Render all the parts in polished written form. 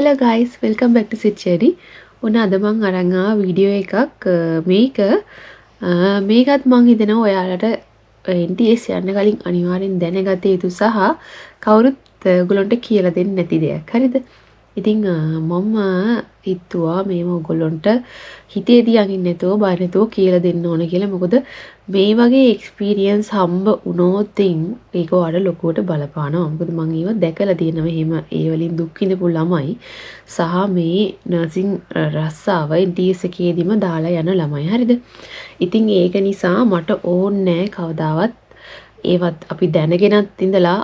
Hello guys, welcome back to Sit Cherry. ඔන්න අද මං අරන් ආ වීඩියෝ එකක් මේකත් මං හිතනවා ඔයාලට NTS යන්න කලින් අනිවාර්යෙන් දැනගත යුතු සහ කවුරුත් ඔයගොල්ලන්ට කියලා දෙන්නේ නැති දෙයක්. හරිද? ඉතින් මම හිතුවා මේව ඔයගොල්ලන්ට හිතේ තියන් ඉන්නේ නැතුව බය නැතුව කියලා දෙන්න ඕන කියලා. මොකද මේ වගේ එක්ස්පීරියන්ස් හම්බ වුණොත් ඒක ඔයාලට ලොකුවට බලපානවා. මොකද මං ඒව දැකලා තියෙනවා. එහෙම ඒ වලින් දුක් විඳපු ළමයි සහ මේ නර්සින් රස්සාව NTS එකේදීම දාලා යන ළමයි. හරිද? ඉතින් ඒක නිසා මට ඕනේ කවදාවත් ඒවත් අපි දැනගෙනත් ඉඳලා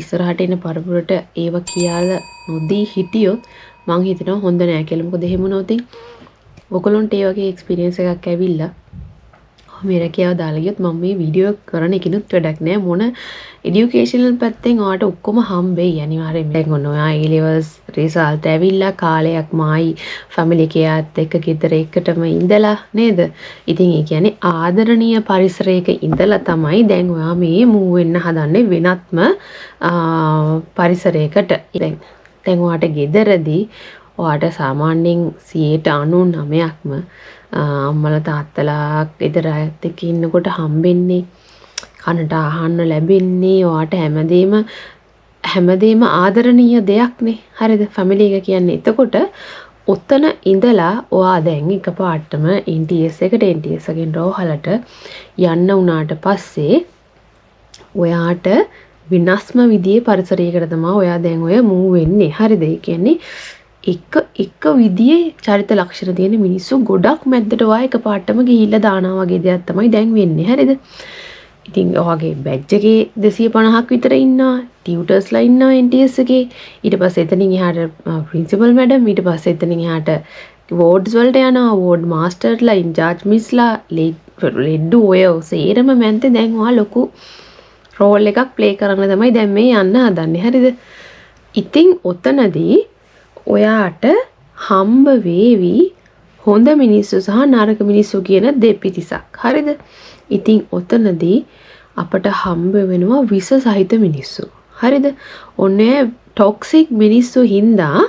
ඉස්සරහට එන පරපුරට ඒව කියලා නොදී හිටියොත් මං හිතනවා හොඳ නෑ කියලා. මොකද එහෙම වුණොත් ඔයගොල්ලන්ට ඒ වගේ එක්ස්පීරියන්ස් එකක් ඇවිල්ලා මේ රැකියාව දාලා ගියොත් මම මේ වීඩියෝ කරන එකනොත් වැඩක් නෑ. මොන এডুকেෂනල් පැත්තෙන් ඔයාලට ඔක්කොම හම්බෙයි අනිවාර්යයෙන්ම. දැන් ඔන්න ඔයා A levels රිසල්ට් ඇවිල්ලා කාලයක් මායි ෆැමිලි එකත් එක්ක ගෙදර එකටම ඉඳලා නේද? ඉතින් ඒ කියන්නේ ආදරණීය පරිසරයක ඉඳලා තමයි දැන් ඔයා මේ මූව් වෙන්න හදන්නේ වෙනත්ම පරිසරයකට. දැන් ඔයාට ගෙදරදී ඔයාට සාමාන්‍යයෙන් 99%ක්ම අම්මලා තාත්තලා ගෙදර අයත් එක්ක ඉන්නකොට හම්බෙන්නේ කනට අහන්න ලැබෙන්නේ ඔයාට හැමදේම ආදරණීය දෙයක්නේ. හරිද? ෆැමිලි එක කියන්නේ. එතකොට ඔතන ඉඳලා ඔයා දැන් එකපාරටම NTS එකෙන් රෝහලට යන්න උනාට පස්සේ ඔයාට විනාශම විදියේ පරිසරයකට තමයි ඔයා දැන් ඔය මූව් වෙන්නේ. හරිද? ඒ කියන්නේ එක විදියේ චරිත ලක්ෂණ තියෙන මිනිස්සු ගොඩක් මැද්දට ඔයා එකපාරටම ගිහිල්ලා දානවා වගේ දෙයක් තමයි දැන් වෙන්නේ. හරිද? ඉතින් ඔයාගේ බැච් එකේ 250ක් විතර ඉන්නවා. ටියුටර්ස්ලා ඉන්නවා NTS එකේ. ඊට පස්සේ එතනින් එහාට ප්‍රින්සිපල් මැඩම්, ඊට පස්සේ එතනින් එහාට වෝඩ්ස් වලට යනවා. වෝඩ් මාස්ටර්ලා, ඉන්චාර්ජ් මිස්ලා, ලෙඩ්ඩු ඔය සේරම මැන්තේ දැන් ඔයා ලොකු රෝල් එකක් ප්ලේ කරන්න තමයි දැන් මේ යන්න හදන්නේ. හරිද? ඉතින් ඔතනදී ඔයාට හම්බ වේවි හොඳ මිනිස්සු සහ නරක මිනිස්සු කියන දෙපිටිසක්. හරිද? ඉතින් ඔතනදී අපට හම්බ වෙනවා විස සහිත මිනිස්සු. හරිද? ඔන්නේ ටොක්සික් මිනිස්සු හින්දා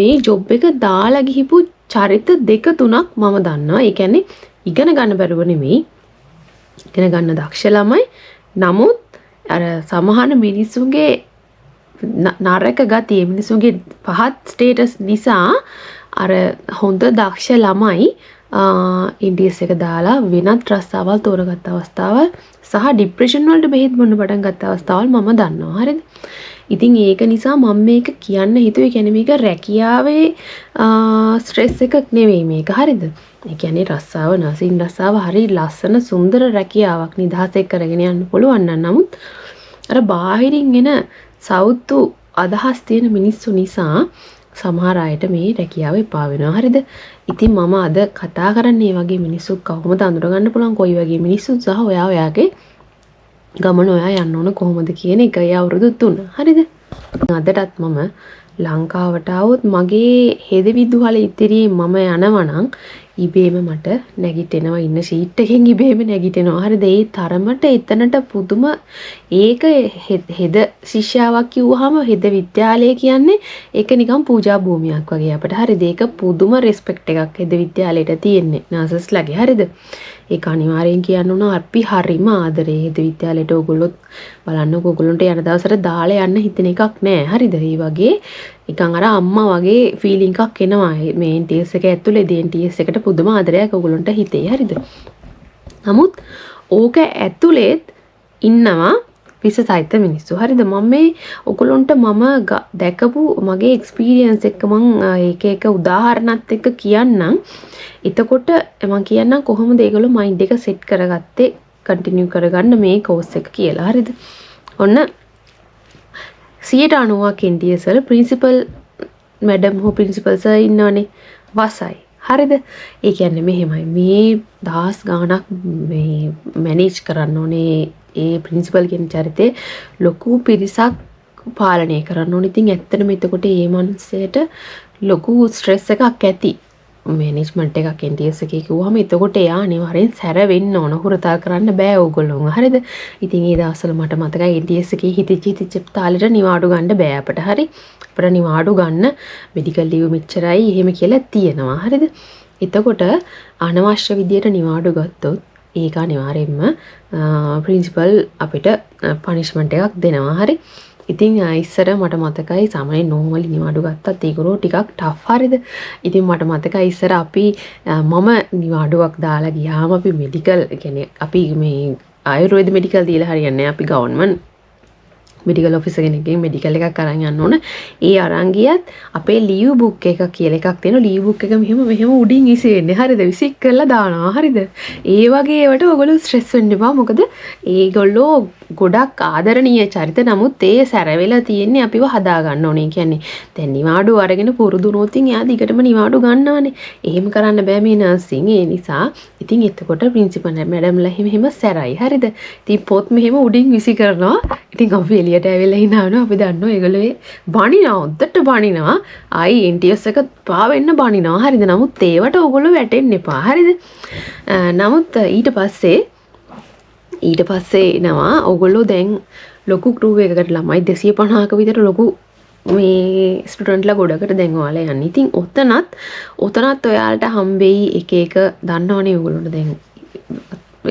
මේ ජොබ් එක දාලා ගිහිපු චරිත දෙක තුනක් මම දන්නවා. ඒ කියන්නේ ඉගෙන ගන්න බැරුව නෙමෙයි. ඉගෙන ගන්න දක්ෂ ළමයි. නමුත් අර සමහර මිනිස්සුගේ නරක ගතිය මිනිස්සුගේ පහත් ස්ටේටස් නිසා අර හොඳ දක්ෂ ළමයි NTS එක දාලා වෙනත් රස්සාවල් තෝරගත්ත අවස්ථාවල් සහ ડિප්‍රෙෂන් වලට බෙහෙත් බොන්න පටන් ගත්ත අවස්ථාවල් මම දන්නවා. හරිද? ඉතින් ඒක නිසා මම මේක කියන්න හිතුවේ. කියන්නේ මේක රැකියාවේ ස්ට්‍රෙස් එකක් නෙවෙයි මේක. හරිද? ඒ කියන්නේ රස්සාව නර්සින් රස්සාව හරි ලස්සන සුන්දර රැකියාවක් නිදහසෙන් කරගෙන යන්න පුළුවන් නම් නමුත් අර බාහිරින් එන සෞතු අදහස් තියෙන මිනිස්සු නිසා සමහර අයට මේ රැකියාව එපා වෙනවා. හරිද? ඉතින් මම අද කතා කරන්නේ වගේ මිනිස්සු කොහොමද අඳුරගන්න පුළුවන්, කොයි වගේ මිනිස්සු සහ ඔයාගේ ගමන ඔයා යන්න ඕන කොහොමද කියන එක. ඒ අවුරුදු 3. හරිද? අදටත් මම ලංකාවට આવොත් මගේ හෙදවිදුහල ඉදිරියේ මම යනවා නම් ඉබේම මට නැගිටිනවා. ඉන්න ෂීට් එකෙන් ඉබේම නැගිටිනවා. හරිද? ඒ තරමට එතනට පුදුම ඒක හෙද ශිෂ්‍යාවක් කිව්වහම හෙද විද්‍යාලය කියන්නේ ඒක නිකන් පූජා භූමියක් වගේ අපිට. හරිද? ඒක පුදුම රෙස්පෙක්ට් එකක් හෙද විද්‍යාලයට තියෙන්නේ නර්සස්ලාගේ. හරිද? ඒක අනිවාර්යෙන් කියන්න ඕන අපි හරිම ආදරේ හෙද විද්‍යාලයට. ඕගොල්ලොත් බලන්නකො ඕගොල්ලන්ට යන දවසට දාලා යන්න හිතෙන එකක් නෑ. හරිද? ඒ වගේ නිකන් අර අම්මා වගේ ෆීලිං එකක් එනවා මේ NTS එක ඇතුලේ. NTS එකට පුදුම ආදරයක් ඕගොල්ලන්ට හිතේ. හරිද? නමුත් ඕක ඇතුලේත් ඉන්නවා විස සහිත මිනිස්සු. හරිද? මම මේ ඔයගොල්ලන්ට මම දැකපු මගේ එක්ස්පීරියන්ස් එක මම එක උදාහරණත් එක්ක කියන්නම්. එතකොට මම කියන්නම් කොහොමද ඒගොල්ලෝ මයින්ඩ් එක සෙට් කරගත්තේ කන්ටිනියු කරගන්න මේ කෝස් එක කියලා. හරිද? ඔන්න 90%ක් NTS වල ප්‍රින්සිපල් මැඩම් හෝ ප්‍රින්සිපල් සර් ඉන්නවනේ වසයි. හරිද? ඒ කියන්නේ මෙහෙමයි. මේ දහස් ගාණක් මේ මැනේජ් කරන්න ඕනේ. ඒ ප්‍රින්සිපල් කියන චරිතේ ලොකු පිරිසක් පාලනය කරන්න ඕනේ. ඉතින් ඇත්තටම එතකොට මේ මනුස්සයට ලොකු ස්ට්‍රෙස් එකක් ඇති. මැනේජ්මන්ට් එකක් NTS එකේ කිව්වම එතකොට එයා අනිවාර්යෙන් සැර වෙන්න ඕන. හුරතල් කරන්න බෑ ඕගොල්ලෝ. හරිද? ඉතින් ඒ දවස්වල මට මතකයි NTS එකේ හිතිච්ච තාලෙට නිවාඩු ගන්න බෑ අපට. හරි? අපිට නිවාඩු ගන්න මෙඩිකල් ලීව් මෙච්චරයි එහෙම කියලා තියෙනවා. හරිද? එතකොට අනවශ්‍ය විදියට නිවාඩු ගත්තොත් ඒක අනිවාර්යෙන්ම ප්‍රින්සිපල් අපිට පනිෂ්මන්ට් එකක් දෙනවා. හරි? ඉතින් ඉස්සර මට මතකයි සාමාන්‍ය නෝමලි නිවාඩු ගත්තත් ඒගොල්ලෝ ටිකක් ටෆ්. හරිද? ඉතින් මට මතකයි ඉස්සර අපි මම නිවාඩුවක් දාලා ගියාම අපි මෙඩිකල් කියන්නේ අපි මේ ආයුර්වේද මෙඩිකල් දීලා හරියන්නේ අපි ගවර්න්මන්ට් මෙඩිකල් ඔෆිසර් කෙනෙක්ගෙන් මෙඩිකල් එකක් අරන් යන්න ඕන. ඒ අරන් ගියත් අපේ ලීව් බුක් එක කියලා එකක් තියෙනවා. ලීව් බුක් එක මෙහෙම උඩින් ඉසෙන්නේ. හරිද? විසික් කරලා දානවා. හරිද? ඒ වගේ ඒවට ඔයගොල්ලෝ ස්ට්‍රෙස් වෙන්න එපා. මොකද ඒගොල්ලෝ ගොඩක් ආදරණීය චරිත. නමුත් ඒ සැර වෙලා තියෙන්නේ අපිව හදා ගන්න ඕනේ. කියන්නේ දැන් නිවාඩු අරගෙන පුරුදු නොතින් එයා දිගටම නිවාඩු ගන්නවානේ. එහෙම කරන්න බෑ මේ නර්සින්. ඒ නිසා ඉතින් එතකොට ප්‍රින්සිපල් මැඩම්ලා එහෙම සැරයි. හරිද? ඉතින් පොත් මෙහෙම උඩින් විසි කරනවා. ඉතින් අපි එළියට ඇවිල්ලා ඉනවනවා. අපි දන්නවා ඒගොල්ලෝ බණිනවා. හොද්දට බණිනවා. ආයි NTS එක පාවෙන්න බණිනවා. හරිද? නමුත් ඒවට ඔයගොල්ලෝ වැටෙන්න එපා. හරිද? නමුත් ඊට පස්සේ එනවා ඔයගොල්ලෝ දැන් ලොකු ක්‍රූ එකකට ළමයි 250ක විතර ලොකු මේ ස්ටුඩන්ට්ලා ගොඩකට දැන් ඔයාලා යන්නේ. ඉතින් ඔතනත් ඔයාලට හම්බෙයි එක එක දන්නවනේ ඔයගොල්ලෝට දැන්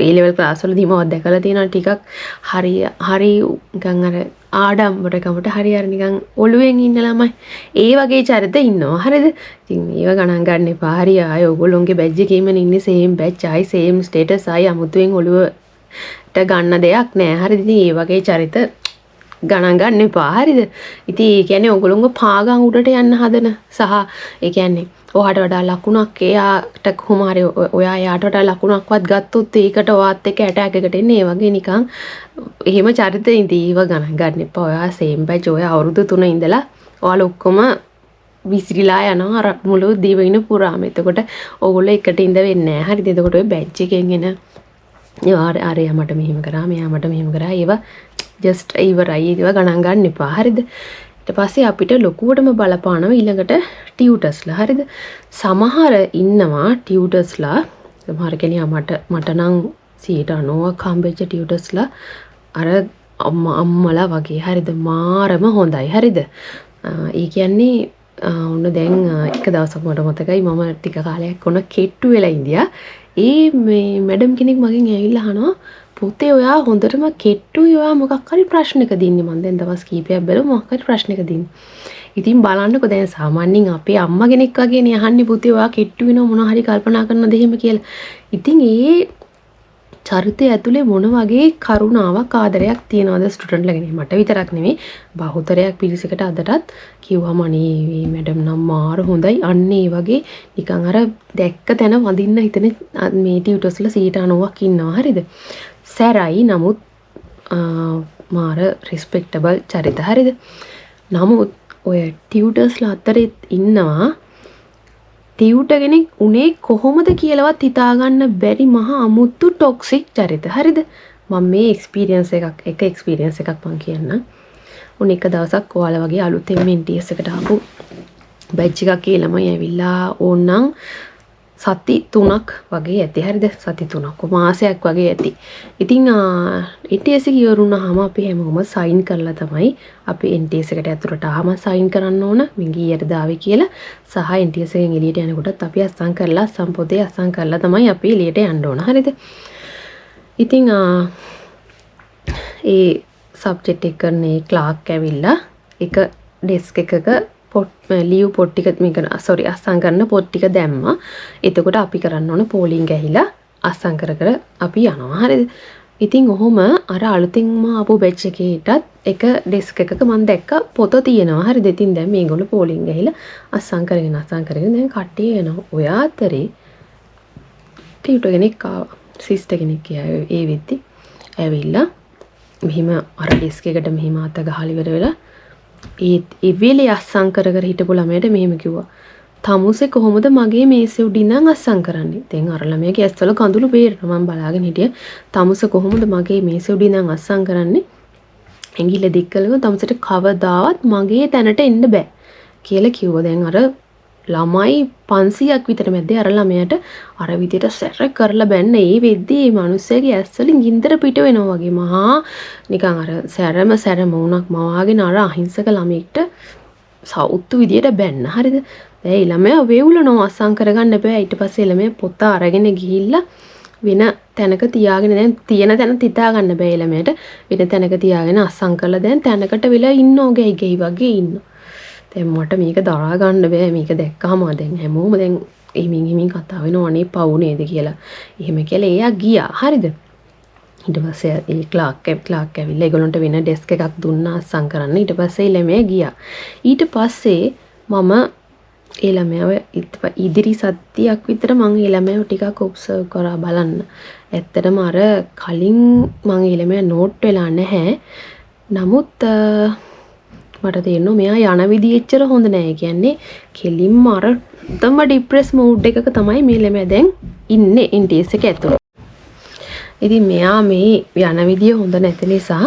ඒ ලෙවල් ක්ලාස් වලදීම මම දැකලා තියෙනවා ටිකක් හරි නිකන් අර ආඩම්බරකමට හරි නිකන් ඔළුවෙන් ඉන්න ළමයි. ඒ වගේ චරිත ඉන්නවා. හරිද? ඉතින් ඒව ගණන් ගන්න එපා. හරි ආය ඔයගොල්ලෝගේ බැජ් එකේම ඉන්නේ සේම් බැච් ආයි සේම් ස්ටේටස් ආයි අමුතුවෙන් ඔළුවට ගන්න දෙයක් නෑ. හරිද? ඉතින් ඒ වගේ චරිත ගණන් ගන්න එපා. හරිද? ඉතින් ඒ කියන්නේ ඔයගොල්ලෝගේ පාගම් උඩට යන්න හදන සහ ඒ කියන්නේ ඔයාට වඩා ලකුණක් එයාට කොහොම හරි ඔයා එයාට වඩා ලකුණක්වත් ගත්තොත් ඒකට ඔයාත් එක්ක ඇටැක් එකකට එන්නේ. ඒ වගේ නිකන් එහෙම චරිත ඉඳීව ගණන් ගන්න එපා. ඔයා සේම් බැච් ඔයා අවුරුදු 3 ඉඳලා ඔයාලා ඔක්කොම විසිරිලා යනවා අර මුළු දිවයින පුරාම. එතකොට ඕගොල්ලෝ එකට ඉඳ වෙන්නේ නැහැ. හරිද? එතකොට ඔය බැච් එකෙන් එන ආරයා මට මෙහෙම කරා මෙයා මට මෙහෙම කරා ඒවා ජස්ට් ඉවරයි. ඒවා ගණන් ගන්න එපා. හරිද? ඊට පස්සේ අපිට ලොකුවටම බලපානවා ඊළඟට ටියුටර්ස්ලා. හරිද? සමහර ඉන්නවා ටියුටර්ස්ලා සමහර කෙනියා මට නම් 90ක් හම්බෙච්ච ටියුටර්ස්ලා අර අම්මලා වගේ. හරිද? මාරම හොඳයි. හරිද? ඒ කියන්නේ ඔන්න දැන් එක දවසක් මට මතකයි මම ටික කාලයක් ඔන්න කෙට්ටු වෙලා ඉඳියා. ඒ මේ මැඩම් කෙනෙක් මගෙන් ඇවිල්ලා අහනවා පුතේ ඔයා හොඳටම කෙට්ටුයි ඔයා මොකක් හරි ප්‍රශ්නකද ඉන්නේ. මම දැන් දවස් කීපයක් බැලුවා මොකක් හරි ප්‍රශ්නකද ඉන්නේ. ඉතින් බලන්නකෝ දැන් සාමාන්‍යයෙන් අපේ අම්මා කෙනෙක් වගේනේ අහන්නේ පුතේ ඔයා කෙට්ටු වෙනව මොනවා හරි කල්පනා කරනවද එහෙම කියලා. ඉතින් ඒ චරිතය ඇතුලේ මොන වගේ කරුණාවක් ආදරයක් තියනවද ස්ටුඩන්ට්ලා ගැන. මට විතරක් නෙමෙයි බහුතරයක් පිරිසකට අදටත් කිව්වම අනේ මේ මැඩම් නම් මාර හොඳයි. අන්න ඒ වගේ නිකන් අර දැක්ක තැන වඳින්න හිතන මේ ටියුටර්ස්ලා 90ක් ඉන්නවා. හරිද? සැරයි නමුත් මාර රිස්පෙක්ටබල් චරිත. හරිද? නමුත් ඔය ටියුටර්ස්ලා අතරේ ඉන්නවා ටියුටර් කෙනෙක් උනේ කොහොමද කියලාවත් හිතාගන්න බැරි මහා අමුතු ටොක්සික් චරිත. හරිද? මම මේ එක්ස්පීරියන්ස් එකක් මම කියන්නම්. උන් එක දවසක් ඔයාලා වගේ අලුතෙන් NTS එකට ආපු බැච් එකක් ළමයි ඇවිල්ලා ඕන්නම් සති 3ක් වගේ ඇති. හරිද? සති 3ක් මාසයක් වගේ ඇති. ඉතින් NTS එක ඉවරුනහම අපි හැමෝම සයින් කරලා තමයි අපි NTS එකට ඇතුළට ආවම සයින් කරන්න ඕන මිංගියට දාවේ කියලා. සහ NTS එකෙන් එළියට යනකොටත් අපි අස්සම් කරලා සම්පොතේ අස්සම් කරලා තමයි අපි එළියට යන්න ඕන. හරිද? ඉතින් ඒ සබ්ජෙක්ට් එක කරන්නේ ක්ලාක් ඇවිල්ලා එක ඩෙස්ක් එකක ලීව් පොට් ටික මේක අස්සම් කරන පොත් ටික දැම්මා. එතකොට අපි කරන්න ඕන පෝලිං ගහිලා අස්සම් කර අපි යනවා. හරිද? ඉතින් ඔහොම අර අලුතින්ම ආපු බැච් එකේටත් එක ඩෙස්ක් එකක මම දැක්ක පොත තියෙනවා. හරිද? ඉතින් දැන් මේගොල්ලෝ පෝලිං ගහිලා අස්සම් කරගෙන දැන් කට්ටිය එනවා. ඔය අතරේ ටියුටර් කෙනෙක් ආවා. සිස්ටර් කෙනෙක් ඒ වෙද්දි ඇවිල්ලා මෙහිම අර ඩෙස්ක් එකට මෙහිම අත ගහලා ඉවර වෙලා ඒ වෙලේ අස්සම් කර හිටපු ළමයට මෙහෙම කිව්වා. තමුසේ කොහොමද මගේ මේසෙ උඩින් ඉඳන් අස්සම් කරන්නේ? දැන් අර ළමයාගේ ඇස්වල කඳුළු බේරනවා. මම බලාගෙන හිටියා. තමුසේ කොහොමද මගේ මේසෙ උඩින් ඉඳන් අස්සම් කරන්නේ? ඇඟිල්ල දික් කළව තමුසේට කවදාවත් මගේ තැනට එන්න බෑ කියලා කිව්වා. දැන් අර ළමයි 500ක් විතර මැද්දේ අර ළමයාට අර විදියට සැර කරලා බැන්න ඒ වෙද්දී මේ මිනිස්සයාගේ ඇස් වලින් ගින්දර පිට වෙනවා වගේ මහා නිකන් අර සැරම වුණක් මවාගෙන අර අහිංසක ළමෙක්ට සවුත්තු විදියට බැන්න. හරිද? දැන් ළමයා වේවුලනවා අස්සම් කරගන්න බෑ. ඊට පස්සේ ළමයා පොත අරගෙන ගිහිල්ලා වෙන තැනක තියාගෙන දැන් තියෙන තැන තිතා ගන්න බෑ ළමයට. වෙන තැනක තියාගෙන අස්සම් කරලා දැන් තැනකට වෙලා ඉන්නෝ ගෙයි වගේ ඉන්නවා. දැන් මට මේක දරා ගන්න බෑ. මේක දැක්කම දැන් හැමෝම දැන් හිමින් කතා වෙනවා අනේ පව් නේද කියලා. එහෙම කියලා එයා ගියා. හරිද? ඊට පස්සේ ඒ ක්ලාක් ඇවිල්ලා ඒගොල්ලන්ට වෙන ඩෙස්ක් එකක් දුන්නා අස්සම් කරන්න. ඊට පස්සේ ළමයා ගියා. ඊට පස්සේ මම ඒ ළමයාව ඉදිරි සතියක් විතර මම ඒ ළමයාව ටිකක් ඔබ්සර්ව් කරා බලන්න. ඇත්තටම අර කලින් මම ඒ ළමයා නෝට් වෙලා නැහැ. නමුත් මට තේරෙනවා මෙයා යන විදිය එච්චර හොඳ නෑ. කියන්නේ කෙලින්ම අර තම ડિප්‍රෙස් මූඩ් එකක තමයි මේ ළමයා දැන් ඉන්නේ NTS එක ඇතුළේ. ඉතින් මෙයා මේ යන විදිය හොඳ නැති නිසා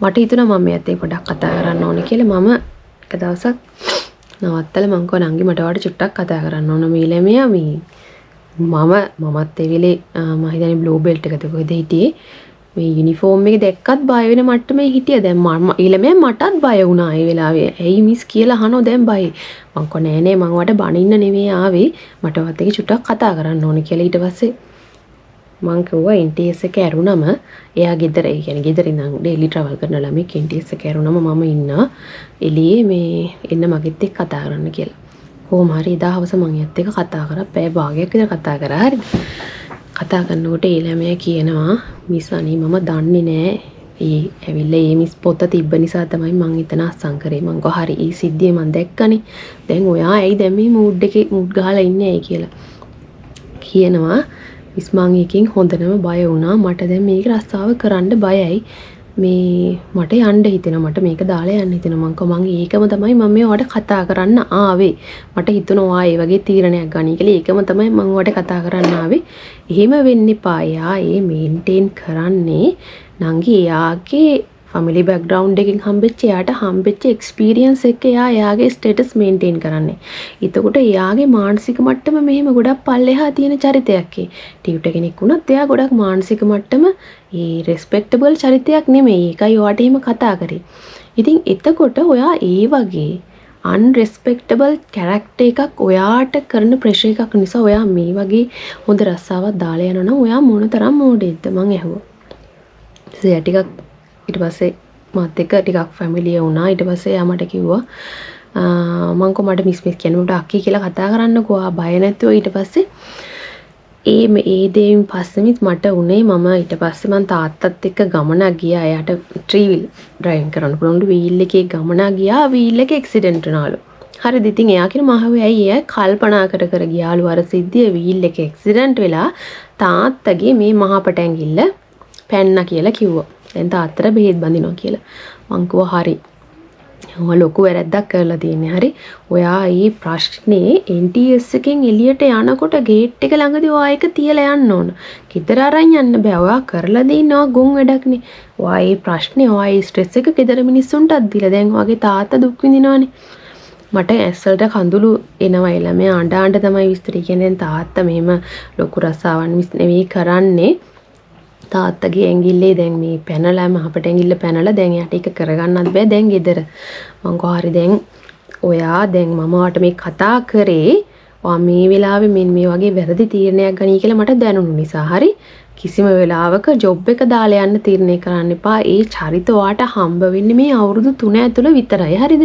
මට හිතුණා මම මෙයාත් එක්ක පොඩ්ඩක් කතා කරන්න ඕනේ කියලා. මම එක දවසක් නවත්තලා මං කෝ නංගි මට ඔයාලට චුට්ටක් කතා කරන්න ඕන මේ ළමයා මේ මමත් ඒ වෙලේ මම හිතන්නේ බ්ලූ බෙල්ට් එකද කොහෙද හිටියේ මේ යුනිෆෝම් එක දැක්කත් බය වෙන මට්ටමේ හිටියා. දැන් මම ඊළමයා මටත් බය වුණා ඒ වෙලාවේ. ඇයි මිස් කියලා අහනෝ දැන් බයයි. මං කෝ නෑ මං වට බනින්න නෙමෙයි ආවේ. මට වත් එක චුට්ටක් කතා කරන්න ඕනේ කියලා. ඊට පස්සේ මං කිව්වා NTS එක ඇරුණම එයා ගෙදර ඒ කියන්නේ ගෙදර ඉඳන් ඩේලි ට්‍රැවල් කරන ළමෙක් NTS එක ඇරුණම මම ඉන්නවා එළියේ මේ එන්න මගෙත් එක්ක කතා කරන්න කියලා. කොහොම හරි එදා හවස මං එයත් එක්ක කතා කරා. පැය භාගයක් විතර කතා කරා. හරිද? කතා කරනකොට ඒ ළමයා කියනවා මිස් අනේ මම දන්නේ නෑ ඒ ඇවිල්ලා ඒ මිස් පොත තිබ්බ නිසා තමයි මං එතන අස්සම් කරේ. මං කෝ හරි ඒ සිද්ධිය මං දැක්කනේ. දැන් ඔයා ඇයි දැන් මේ මූඩ් එකේ මූඩ් ගහලා ඉන්නේ ඇයි කියලා කියනවා. මිස් මං එකකින් හොඳටම බය වුණා. මට දැන් මේක රස්සාව කරන්න බයයි. මේ මට යන්න හිතෙනවා. මට මේක දාලා යන්න හිතෙනවා. මං කෝ මං ඒකම තමයි මම මේ ඔයාලට කතා කරන්න ආවේ. මට හිතුණා ඒ වගේ තීරණයක් ගනී කියලා. ඒකම තමයි මං ඔයාලට කතා කරන්න ආවේ. එහෙම වෙන්න එපා. එයා ඒ මේන්ටේන් කරන්නේ නංගි එයාගේ ෆැමිලි බෑග්ග්‍රවුන්ඩ් එකකින් හම්බෙච්ච එයාට හම්බෙච්ච එක්ස්පීරියන්ස් එක එයාගේ ස්ටේටස් මේන්ටේන් කරන්නේ. එතකොට එයාගේ මානසික මට්ටම මෙහෙම ගොඩක් පල්ලෙහා තියෙන චරිතයක්. ටියුටර් කෙනෙක් වුණත් එයා ගොඩක් මානසික මට්ටම ඒ රෙස්පෙක්ටබල් චරිතයක් නෙමෙයි. ඒකයි ඔයාට එහෙම කතා කරේ. ඉතින් එතකොට ඔයා ඒ වගේ අන්රෙස්පෙක්ටබල් කැරක්ටර් එකක් ඔයාට කරන ප්‍රෙෂර් එකක් නිසා ඔයා මේ වගේ හොඳ රස්සාවක් දාලා යනවා නම් ඔයා මොනතරම් මෝඩෙක්ද මං ඇහුවා. ඉතින් ටිකක් ඊට පස්සේ මාත් එක්ක ටිකක් ෆැමිලිය වුණා. ඊට පස්සේ එයා මට කිව්වා මං කො මට මිස් කියන්නේ මට අක්කී කියලා කතා කරන්නකෝ. ආ බය නැතුව ඊට පස්සේ ඒ දේන් පස්සෙමිත් මට උනේ මම ඊට පස්සේ මං තාත්තත් එක්ක ගමනක් ගියා. එයාට ත්‍රී වීල් ඩ්‍රයිවිං කරන්න පුළුවන් වීල් එකේ ගමනක් ගියා. වීල් එක ඇක්සිඩන්ට් වුණාලු. හරිද? ඉතින් එයා කියන මහවේ ඇයි එයා කල්පනා කර ගියාලු අර සිද්ධිය වීල් එක ඇක්සිඩන්ට් වෙලා තාත්තගේ මේ මහපට ඇඟිල්ල පැන්න කියලා කිව්වා. දැන් තාත්තට බෙහෙත් බඳිනවා කියලා. මං කිව්වා හරි. ඔයා ලොකු වැරද්දක් කරලා තියෙන්නේ. හරි. ඔයා මේ ප්‍රශ්නේ NTS එකෙන් එළියට යනකොට ගේට් එක ළඟදී ඔයා ඒක තියලා යන්න ඕන. ගෙදර අරන් යන්න බෑ. ඔයා කරලා දිනවා ගොන් වැඩක්නේ. ඔයා මේ ප්‍රශ්නේ ඔයා මේ ස්ට්‍රෙස් එක ගෙදර මිනිස්සුන්ටත් දීලා දැන් ඔයාගේ තාත්තා දුක් විඳිනවනේ. මට ඇස්වලට කඳුළු එනවා. ළමයා අඬ තමයි විස්තර කියන්නේ. තාත්තා මෙහෙම ලොකු රසාවන් මිස් නෙවෙයි කරන්නේ. තාත්තගේ ඇඟිල්ලේ දැන් මේ පැනලා මහපට ඇඟිල්ල පැනලා දැන් යට එක කරගන්නත් බෑ දැන් ගෙදර. මං කෝ හරි දැන් ඔයා දැන් මම වට මේ කතා කරේ ඔයා මේ වෙලාවේ මේ වගේ වැරදි තීරණයක් ගනී කියලා මට දැනුණු නිසා. හරි. කිසිම වෙලාවක ජොබ් එක දාලා යන්න තීරණය කරන්න එපා. ඒ චරිත ඔයාට හම්බ වෙන්නේ මේ අවුරුදු 3 ඇතුළත විතරයි. හරිද?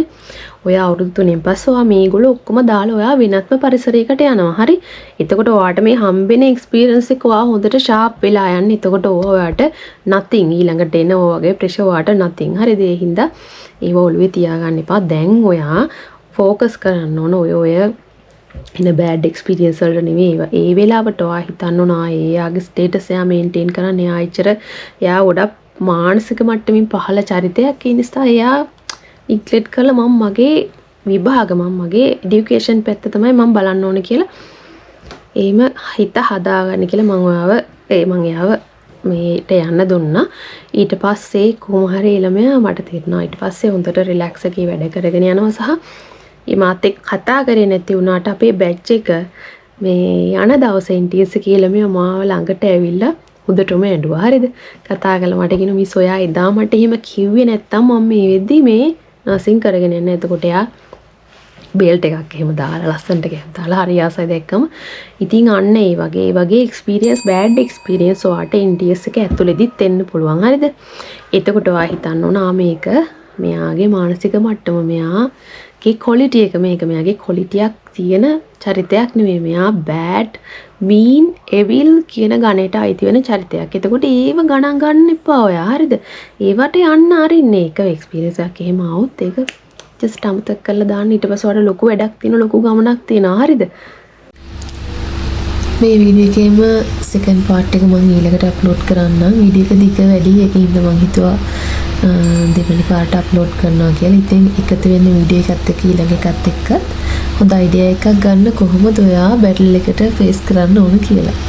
ඔය අවුරුදු 3න් පස්සේ ඔයා මේගොල්ලෝ ඔක්කොම දාලා ඔයා වෙනත්ම පරිසරයකට යනවා. හරි. එතකොට ඔයාට මේ හම්බෙන එක්ස්පීරියන්ස් එක ඔයා හොඳට ෂාප් වෙලා යන්නේ. එතකොට ඔයාට nothing ඊළඟට එන ඔය වගේ ප්‍රෙෂර් ඔයාට nothing. හරිද? ඒ හින්දා ඒව ඔළුවේ තියාගන්න එපා. දැන් ඔයා ෆෝකස් කරන්න ඕන ඔය එන බෑඩ් එක්ස්පීරියන්ස් වලට නෙමෙයි. ඒ වෙලාවට ඔයා හිතන්න ඕන එයාගේ ස්ටේටස් එයා මේන්ටේන් කරන්න. එයා ගොඩක් මානසික මට්ටමින් පහළ චරිතයක්. ඒ නිසා එයා ඉග්ලෙට් කරලා මම මගේ විභාග මගේ এডুকেෂන් පැත්ත තමයි මම බලන්න ඕන කියලා එහෙම හිත හදාගන්න කියලා මම එයාව මේට යන්න දුන්නා. ඊට පස්සේ කොහොම හරි ළමයා මට තේරුණා ඊට පස්සේ හොඳට රිලැක්ස් එකේ වැඩ කරගෙන යනවා සහ ඒ මාත් එක්ක කතා කරේ නැති වුණාට අපේ බැච් එක මේ යන දවසේ NTS කියලා මේ මාව ළඟට ඇවිල්ලා හොඳටම ඇඬුවා. හරිද? කතා කළා මට කියන මිස් ඔයා එදා මට එහෙම කිව්වේ නැත්තම් මම මේ වෙද්දි මේ නර්සින් කරගෙන යන්න. එතකොට එයා බෙල්ට් එකක් එහෙම දාලා ලස්සනට ගියා. දාලා හරි ආසයි දැක්කම. ඉතින් අන්න ඒ වගේ එක්ස්පීරියන්ස් බෑඩ් එක්ස්පීරියන්ස් ඔයාට NTS එක ඇතුළේදීත් එන්න පුළුවන්. හරිද? එතකොට ඔයා හිතන්න ඕන මේක මෙයාගේ මානසික මට්ටම මෙයාගේ ක්වොලිටි එක මේක මෙයාගේ ක්වොලිටියක් තියෙන චරිතයක් නෙමෙයි. මෙයා බෑඩ් මීන් එවිල් කියන ගණයට අයිති වෙන චරිතයක්. එතකොට ඒව ගණන් ගන්න එපා ඔයා. හරිද? ඒවට යන්න අරින්නේ. ඒක එක්ස්පීරියන්ස් එකක් එහෙම આવුත් ඒක just අමතක කරලා දාන්න. ඊට පස්සේ වල ලොකු වැඩක් තියෙන ලොකු ගමනක් තියෙනවා. හරිද? මේ වීඩියෝ එකේම සෙකන්ඩ් පාර්ට් එක මම ඊළඟට අප්ලෝඩ් කරන්නම්. වීඩියෝ එක දිග වැඩි ඒකින්ද මම හිතුවා දෙවෙනි පාර්ට් අප්ලෝඩ් කරනවා කියලා. ඉතින් එකතු වෙන්න වීඩියෝ එකත් එක්ක ඊළඟ එකත් එක්ක හොඳ අයිඩියා එකක් ගන්න කොහොමද ඔයා බැටල් එකට ෆේස් කරන්න ඕන කියලා.